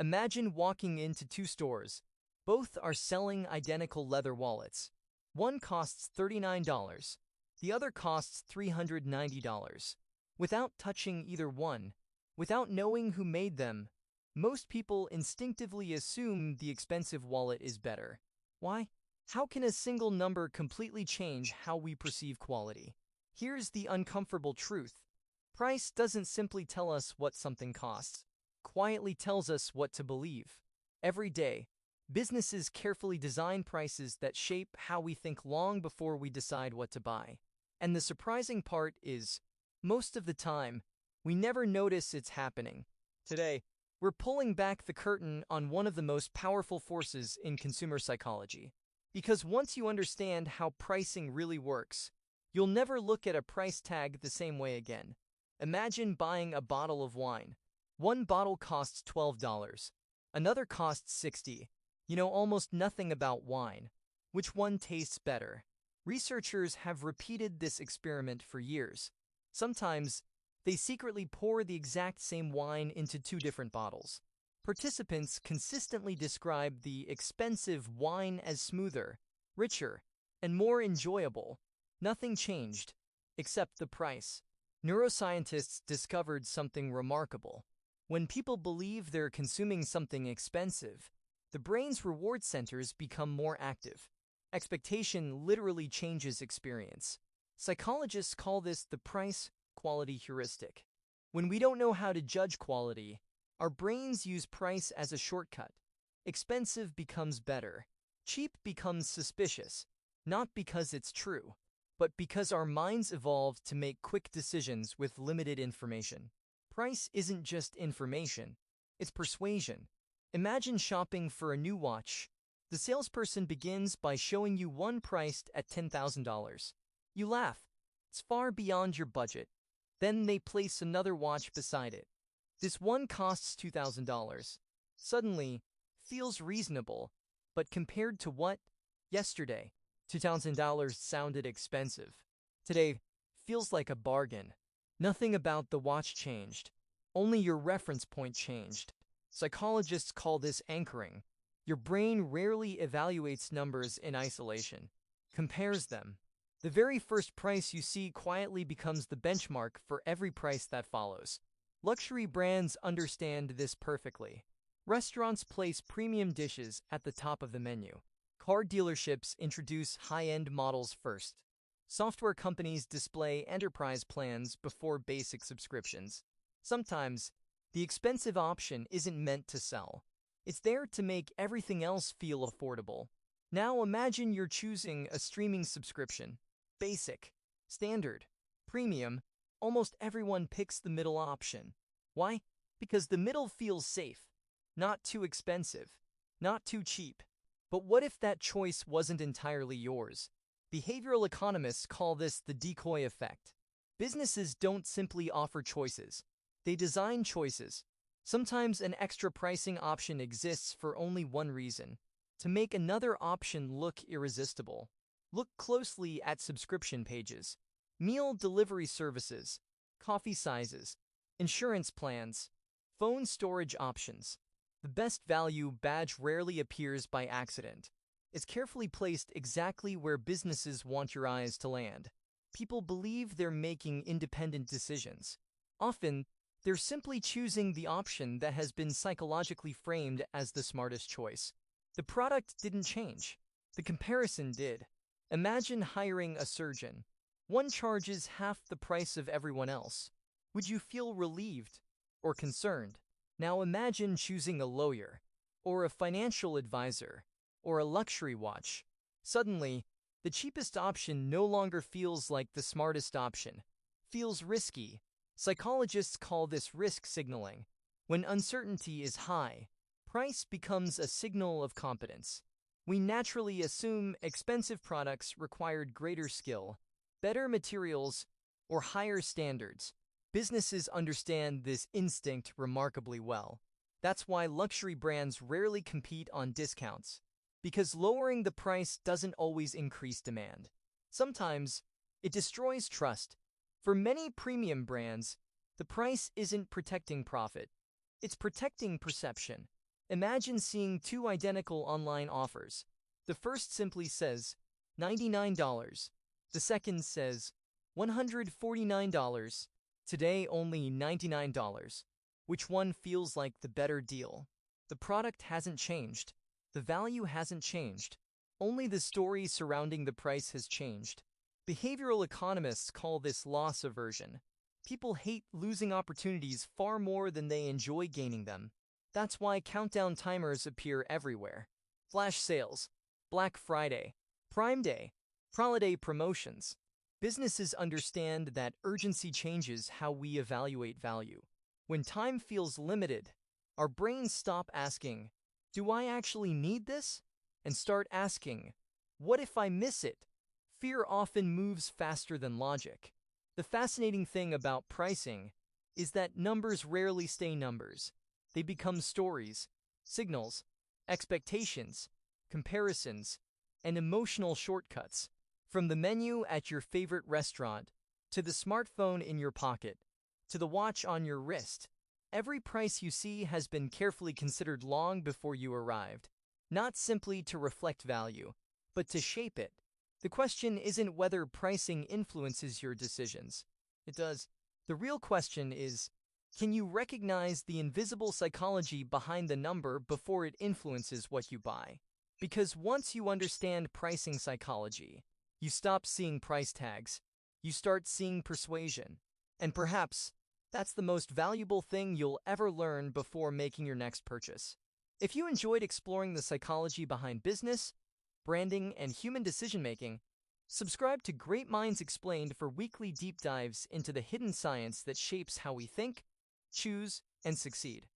Imagine walking into two stores. Both are selling identical leather wallets. One costs $39. The other costs $390. Without touching either one, without knowing who made them, most people instinctively assume the expensive wallet is better. Why? How can a single number completely change how we perceive quality? Here's the uncomfortable truth. Price doesn't simply tell us what something costs. It quietly tells us what to believe. Every day, businesses carefully design prices that shape how we think long before we decide what to buy. And the surprising part is, most of the time, we never notice it's happening. Today, we're pulling back the curtain on one of the most powerful forces in consumer psychology. Because once you understand how pricing really works, you'll never look at a price tag the same way again. Imagine buying a bottle of wine. One bottle costs $12. Another costs $60. You know almost nothing about wine. Which one tastes better? Researchers have repeated this experiment for years. Sometimes, they secretly pour the exact same wine into two different bottles. Participants consistently describe the expensive wine as smoother, richer, and more enjoyable. Nothing changed, except the price. Neuroscientists discovered something remarkable. When people believe they're consuming something expensive, the brain's reward centers become more active. Expectation literally changes experience. Psychologists call this the price-quality heuristic. When we don't know how to judge quality, our brains use price as a shortcut. Expensive becomes better. Cheap becomes suspicious, not because it's true, but because our minds evolved to make quick decisions with limited information. Price isn't just information, it's persuasion. Imagine shopping for a new watch. The salesperson begins by showing you one priced at $10,000. You laugh. It's far beyond your budget. Then they place another watch beside it. This one costs $2,000. Suddenly, feels reasonable, but compared to what? Yesterday, $2,000 sounded expensive. Today, feels like a bargain. Nothing about the watch changed. Only your reference point changed. Psychologists call this anchoring. Your brain rarely evaluates numbers in isolation, compares them. The very first price you see quietly becomes the benchmark for every price that follows. Luxury brands understand this perfectly. Restaurants place premium dishes at the top of the menu. Car dealerships introduce high-end models first. Software companies display enterprise plans before basic subscriptions. Sometimes, the expensive option isn't meant to sell. It's there to make everything else feel affordable. Now imagine you're choosing a streaming subscription. Basic, standard, premium. Almost everyone picks the middle option. Why? Because the middle feels safe. Not too expensive. Not too cheap. But what if that choice wasn't entirely yours? Behavioral economists call this the Decoy Effect. Businesses don't simply offer choices. They design choices. Sometimes an extra pricing option exists for only one reason: to make another option look irresistible. Look closely at subscription pages, meal delivery services, coffee sizes, insurance plans, phone storage options. The best value badge rarely appears by accident. It's carefully placed exactly where businesses want your eyes to land. People believe they're making independent decisions. Often, they're simply choosing the option that has been psychologically framed as the smartest choice. The product didn't change. The comparison did. Imagine hiring a surgeon. One charges half the price of everyone else. Would you feel relieved or concerned? Now imagine choosing a lawyer, or a financial advisor, or a luxury watch. Suddenly, the cheapest option no longer feels like the smartest option. Feels risky. Psychologists call this risk signaling. When uncertainty is high, price becomes a signal of competence. We naturally assume expensive products required greater skill, better materials, or higher standards. Businesses understand this instinct remarkably well. That's why luxury brands rarely compete on discounts, because lowering the price doesn't always increase demand. Sometimes, it destroys trust. For many premium brands, the price isn't protecting profit. It's protecting perception. Imagine seeing two identical online offers. The first simply says $99. The second says $149. Today only $99. Which one feels like the better deal? The product hasn't changed. The value hasn't changed. Only the story surrounding the price has changed. Behavioral economists call this loss aversion. People hate losing opportunities far more than they enjoy gaining them. That's why countdown timers appear everywhere. Flash sales, Black Friday, Prime Day, holiday promotions. Businesses understand that urgency changes how we evaluate value. When time feels limited, our brains stop asking, "Do I actually need this?" and start asking, "What if I miss it?" Fear often moves faster than logic. The fascinating thing about pricing is that numbers rarely stay numbers. They become stories, signals, expectations, comparisons, and emotional shortcuts. From the menu at your favorite restaurant, to the smartphone in your pocket, to the watch on your wrist, every price you see has been carefully considered long before you arrived, not simply to reflect value, but to shape it. The question isn't whether pricing influences your decisions. It does. The real question is, can you recognize the invisible psychology behind the number before it influences what you buy? Because once you understand pricing psychology, you stop seeing price tags. You start seeing persuasion. And perhaps that's the most valuable thing you'll ever learn before making your next purchase. If you enjoyed exploring the psychology behind business, branding, and human decision-making, subscribe to Great Minds Explained for weekly deep dives into the hidden science that shapes how we think, choose, and succeed.